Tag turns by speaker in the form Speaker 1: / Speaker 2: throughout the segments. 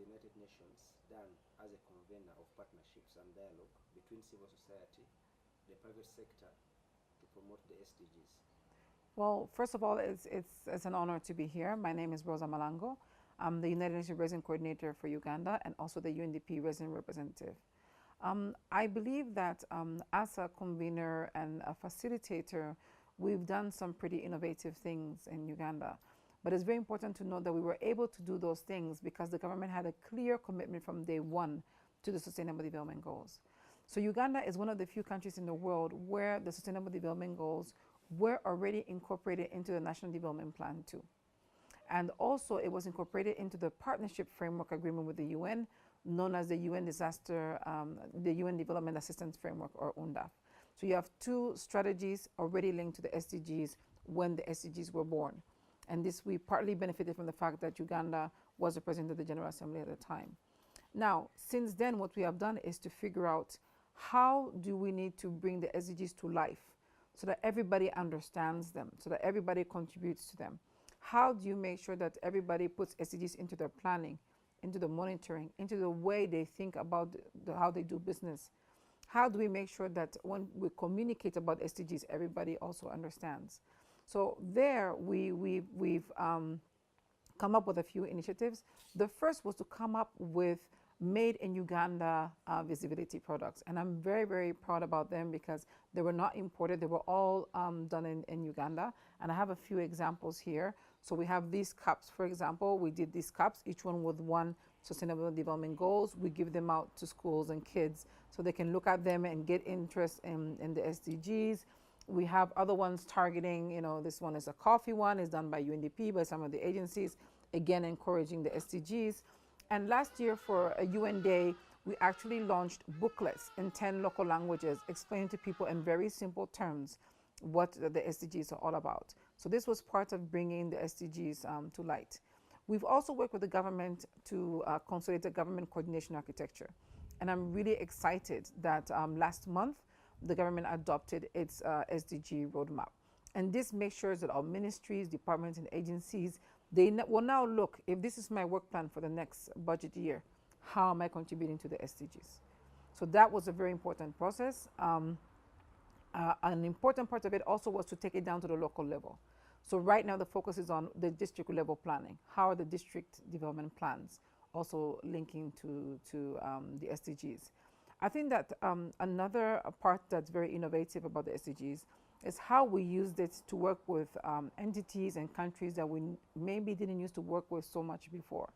Speaker 1: the United Nations done as a convener of partnerships and dialogue between civil society, the private sector, to promote the SDGs?
Speaker 2: Well, first of all, it's an honor to be here. My name is Rosa Malango. I'm the United Nations Resident Coordinator for Uganda and also the UNDP Resident Representative. I believe that as a convener and a facilitator, we've done some pretty innovative things in Uganda. But it's very important to note that we were able to do those things because the government had a clear commitment from day one to the Sustainable Development Goals. So Uganda is one of the few countries in the world where the Sustainable Development Goals were already incorporated into the National Development Plan too. And also it was incorporated into the Partnership Framework Agreement with the UN, known as the UN the UN Development Assistance Framework, or UNDAF. So you have two strategies already linked to the SDGs when the SDGs were born. And this, we partly benefited from the fact that Uganda was the president of the General Assembly at the time. Now, since then, what we have done is to figure out how do we need to bring the SDGs to life so that everybody understands them, so that everybody contributes to them. How do you make sure that everybody puts SDGs into their planning, into the monitoring, into the way they think about how they do business? How do we make sure that when we communicate about SDGs, everybody also understands? So there, we've come up with a few initiatives. The first was to come up with made in Uganda visibility products. And I'm very, very proud about them because they were not imported. They were all done in Uganda. And I have a few examples here. So we have these cups, for example. We did these cups, each one with one Sustainable Development Goals. We give them out to schools and kids so they can look at them and get interest in the SDGs. We have other ones targeting, you know, this one is a coffee one. It's done by UNDP, by some of the agencies, again, encouraging the SDGs. And last year for a UN Day, we actually launched booklets in 10 local languages, explaining to people in very simple terms what the SDGs are all about. So this was part of bringing the SDGs to light. We've also worked with the government to consolidate the government coordination architecture. And I'm really excited that last month, the government adopted its SDG roadmap. And this makes sure that our ministries, departments, and agencies, they will now look, if this is my work plan for the next budget year, how am I contributing to the SDGs? So that was a very important process. An important part of it also was to take it down to the local level. So right now the focus is on the district level planning. How are the district development plans also linking to the SDGs? I think that another part that's very innovative about the SDGs is how we used it to work with entities and countries that we maybe didn't used to work with so much before.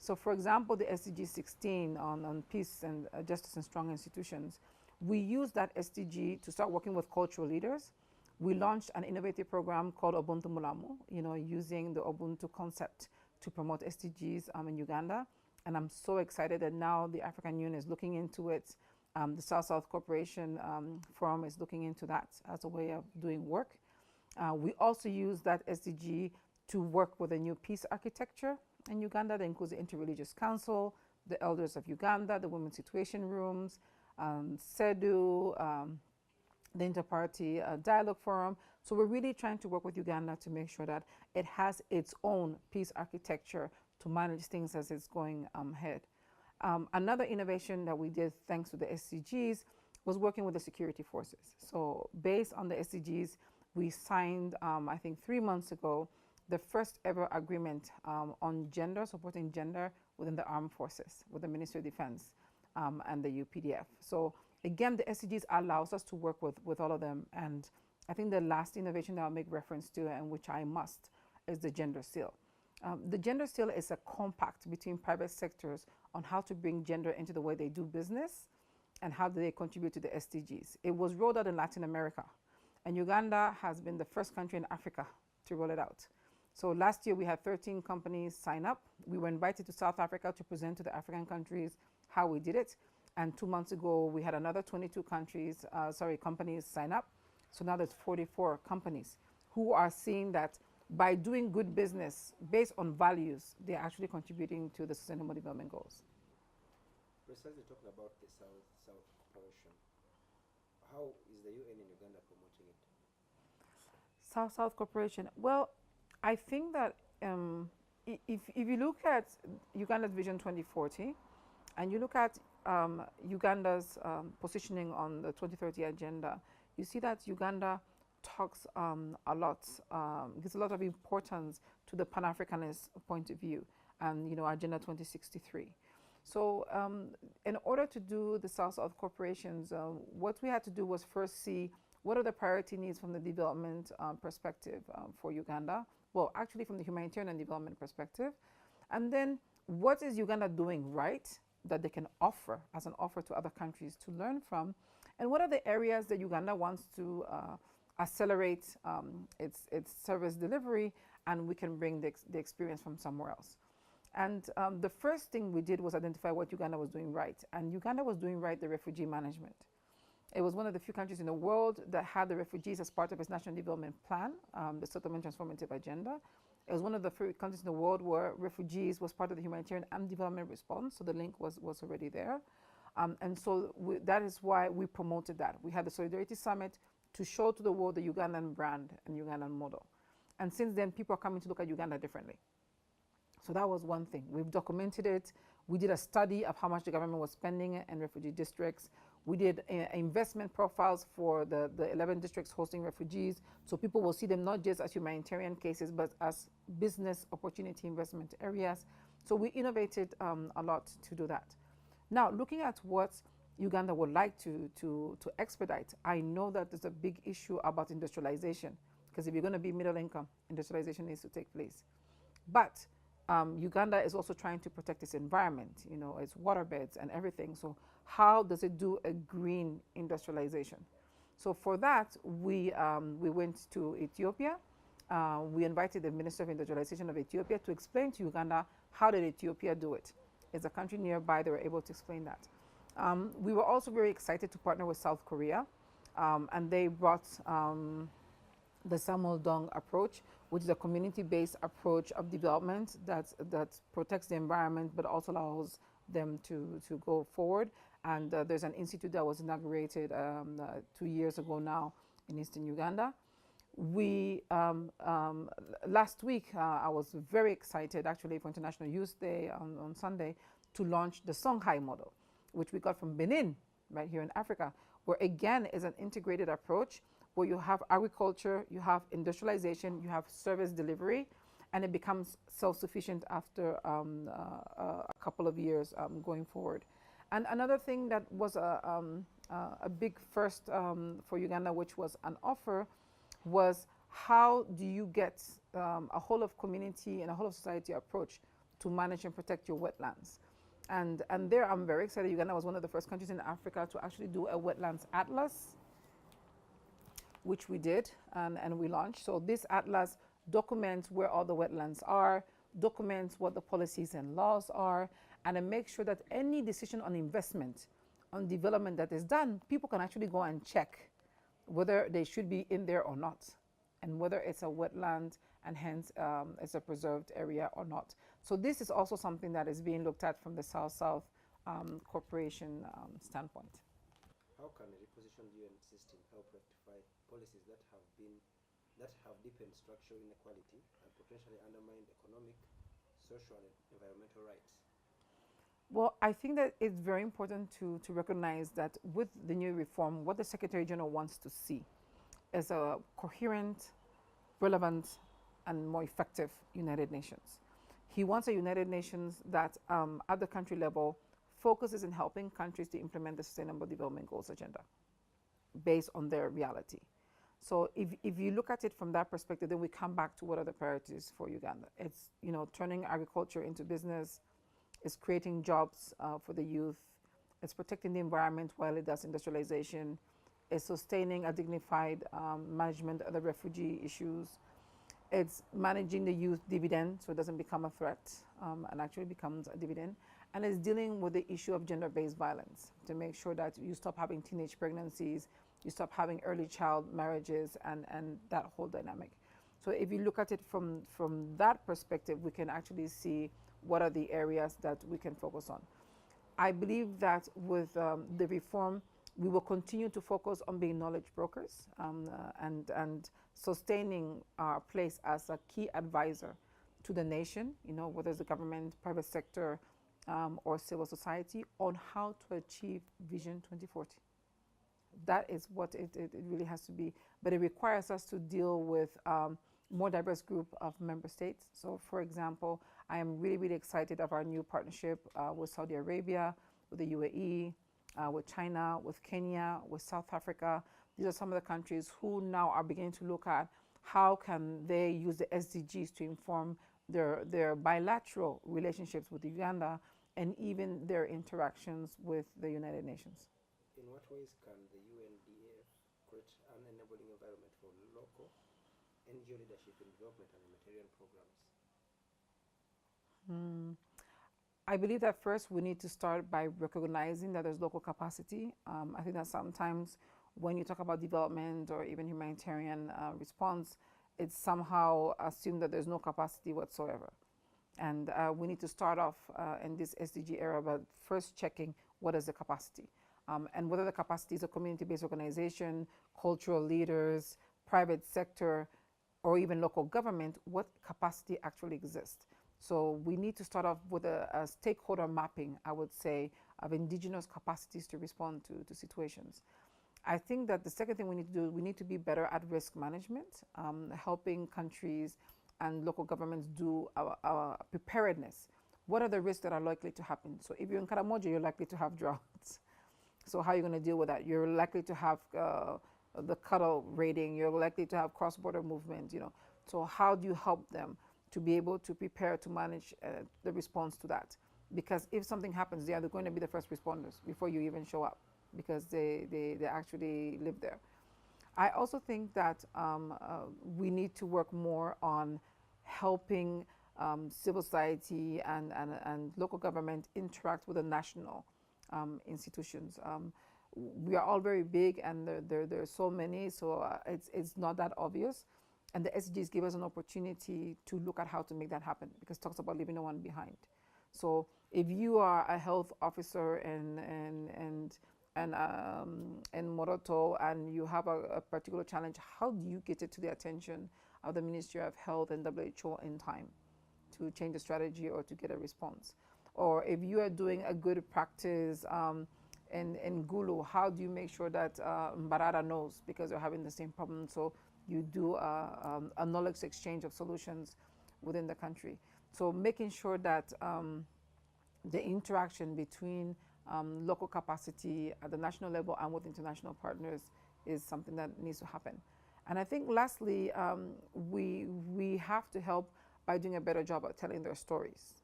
Speaker 2: So for example, the SDG 16 on peace and justice and strong institutions, we used that SDG to start working with cultural leaders. We launched an innovative program called Ubuntu Mulamu, you know, using the Ubuntu concept to promote SDGs in Uganda. And I'm so excited that now the African Union is looking into it. The South-South Cooperation Forum is looking into that as a way of doing work. We also use that SDG to work with a new peace architecture in Uganda that includes the Interreligious Council, the Elders of Uganda, the Women's Situation Rooms, SEDU, the Inter-Party Dialogue Forum. So we're really trying to work with Uganda to make sure that it has its own peace architecture to manage things as it's going ahead. Another innovation that we did thanks to the SDGs was working with the security forces. So based on the SDGs, we signed, I think 3 months ago, the first ever agreement on gender, supporting gender within the armed forces with the Ministry of Defense and the UPDF. So again, the SDGs allows us to work with all of them. And I think the last innovation that I'll make reference to, and which I must, is the gender seal. The gender seal is a compact between private sectors on how to bring gender into the way they do business and how do they contribute to the SDGs. It was rolled out in Latin America, and Uganda has been the first country in Africa to roll it out. So last year we had 13 companies sign up. We were invited to South Africa to present to the African countries how we did it. And 2 months ago, we had another 22 companies sign up. So now there's 44 companies who are seeing that by doing good business based on values, they're actually contributing to the Sustainable Development Goals.
Speaker 1: Precisely talking about the South-South cooperation, how is the UN in Uganda promoting it?
Speaker 2: South-South cooperation. Well, I think that if you look at Uganda's Vision 2040 and you look at Uganda's positioning on the 2030 agenda, you see that Uganda talks a lot, gives a lot of importance to the Pan-Africanist point of view and, Agenda 2063. So in order to do the South-South corporations, what we had to do was first see what are the priority needs from the development perspective for Uganda. Well, actually from the humanitarian and development perspective. And then what is Uganda doing right that they can offer as an offer to other countries to learn from? And what are the areas that Uganda wants to accelerate its service delivery, and we can bring the experience from somewhere else? And the first thing we did was identify what Uganda was doing right. And Uganda was doing right the refugee management. It was one of the few countries in the world that had the refugees as part of its national development plan, the Settlement Transformative Agenda. It was one of the few countries in the world where refugees was part of the humanitarian and development response, so the link was already there. And so that is why we promoted that. We had the Solidarity Summit to show to the world the Ugandan brand and Ugandan model. And since then, people are coming to look at Uganda differently. So that was one thing. We've documented it. We did a study of how much the government was spending in refugee districts. We did investment profiles for the 11 districts hosting refugees, so people will see them not just as humanitarian cases, but as business opportunity investment areas. So we innovated a lot to do that. Now, looking at what Uganda would like to expedite, I know that there's a big issue about industrialization, because if you're going to be middle income, industrialization needs to take place. But Uganda is also trying to protect its environment, its waterbeds and everything. So how does it do a green industrialization? So for that, we went to Ethiopia. We invited the Minister of Industrialization of Ethiopia to explain to Uganda how did Ethiopia do it. It's a country nearby, they were able to explain that. We were also very excited to partner with South Korea, and they brought the Samuel-Dong approach, which is a community-based approach of development that protects the environment but also allows them to go forward. And there's an institute that was inaugurated 2 years ago now in Eastern Uganda. We last week I was very excited actually for International Youth Day on Sunday to launch the Songhai model, which we got from Benin, right here in Africa, where again is an integrated approach where you have agriculture, you have industrialization, you have service delivery, and it becomes self-sufficient after a couple of years going forward. And another thing that was a big first for Uganda, which was an offer, was how do you get a whole of community and a whole of society approach to manage and protect your wetlands. And there I'm very excited. Uganda was one of the first countries in Africa to actually do a wetlands atlas, which we did and we launched. So this atlas documents where all the wetlands are, documents what the policies and laws are, and it makes sure that any decision on investment, on development that is done, people can actually go and check whether they should be in there or not, and whether it's a wetland and hence it's a preserved area or not. So this is also something that is being looked at from the South-South Corporation standpoint.
Speaker 1: How can a repositioned UN system help rectify policies that have deepened structural inequality and potentially undermined economic, social, and environmental rights?
Speaker 2: Well, I think that it's very important to recognize that with the new reform, what the Secretary General wants to see is a coherent, relevant, and more effective United Nations. He wants a United Nations that at the country level focuses in helping countries to implement the Sustainable Development Goals agenda based on their reality. So if you look at it from that perspective, then we come back to what are the priorities for Uganda. It's turning agriculture into business, it's creating jobs for the youth, it's protecting the environment while it does industrialization, it's sustaining a dignified management of the refugee issues, it's managing the youth dividend so it doesn't become a threat and actually becomes a dividend, and it's dealing with the issue of gender-based violence to make sure that you stop having teenage pregnancies, you stop having early child marriages and that whole dynamic. So if you look at it from that perspective, we can actually see what are the areas that we can focus on. I believe that with the reform, we will continue to focus on being knowledge brokers and sustaining our place as a key advisor to the nation, whether it's the government, private sector, or civil society, on how to achieve Vision 2040. That is what it really has to be. But it requires us to deal with more diverse group of member states. So, for example, I am really, really excited of our new partnership with Saudi Arabia, with the UAE, with China, with Kenya, with South Africa. These are some of the countries who now are beginning to look at how can they use the SDGs to inform their bilateral relationships with Uganda and even their interactions with the United Nations.
Speaker 1: In what ways can the UNDAF create an enabling environment for local NGO leadership in development and humanitarian programs?
Speaker 2: I believe that first we need to start by recognizing that there's local capacity. I think that sometimes when you talk about development or even humanitarian response, it's somehow assumed that there's no capacity whatsoever. And we need to start off in this SDG era by first checking what is the capacity. And whether the capacity is a community-based organization, cultural leaders, private sector, or even local government, what capacity actually exists. So we need to start off with a stakeholder mapping, I would say, of indigenous capacities to respond to situations. I think that the second thing we need to do, we need to be better at risk management, helping countries and local governments do preparedness. What are the risks that are likely to happen? So if you're in Karamoja, you're likely to have droughts. So how are you going to deal with that? You're likely to have the cattle raiding. You're likely to have cross-border movement. So how do you help them to be able to prepare to manage the response to that? Because if something happens, they are going to be the first responders before you even show up, because they actually live there. I also think that we need to work more on helping civil society and local government interact with the national institutions. We are all very big, and there are so many, so it's not that obvious. And the SDGs give us an opportunity to look at how to make that happen, because it talks about leaving no one behind. So if you are a health officer in Moroto and you have a particular challenge, how do you get it to the attention of the Ministry of Health and WHO in time to change the strategy or to get a response? Or if you are doing a good practice in Gulu, how do you make sure that Mbarara knows, because they're having the same problem? So you do a knowledge exchange of solutions within the country. So making sure that the interaction between local capacity at the national level and with international partners is something that needs to happen. And I think lastly, we have to help by doing a better job at telling their stories.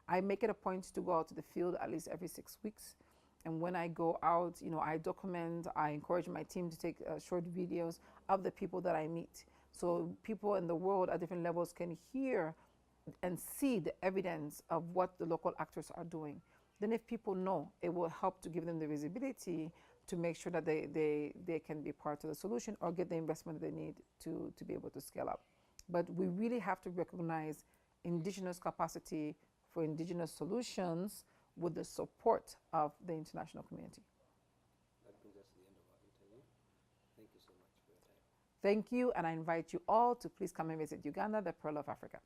Speaker 2: I make it a point to go out to the field at least every 6 weeks. And when I go out, I document, I encourage my team to take short videos of the people that I meet. So people in the world at different levels can hear and see the evidence of what the local actors are doing. Then if people know, it will help to give them the visibility to make sure that they can be part of the solution or get the investment they need to be able to scale up. But we really have to recognize indigenous capacity for indigenous solutions with the support of the international community.
Speaker 1: That brings us to the end of our interview. Thank you so much for your time.
Speaker 2: Thank you, and I invite you all to please come and visit Uganda, the Pearl of Africa.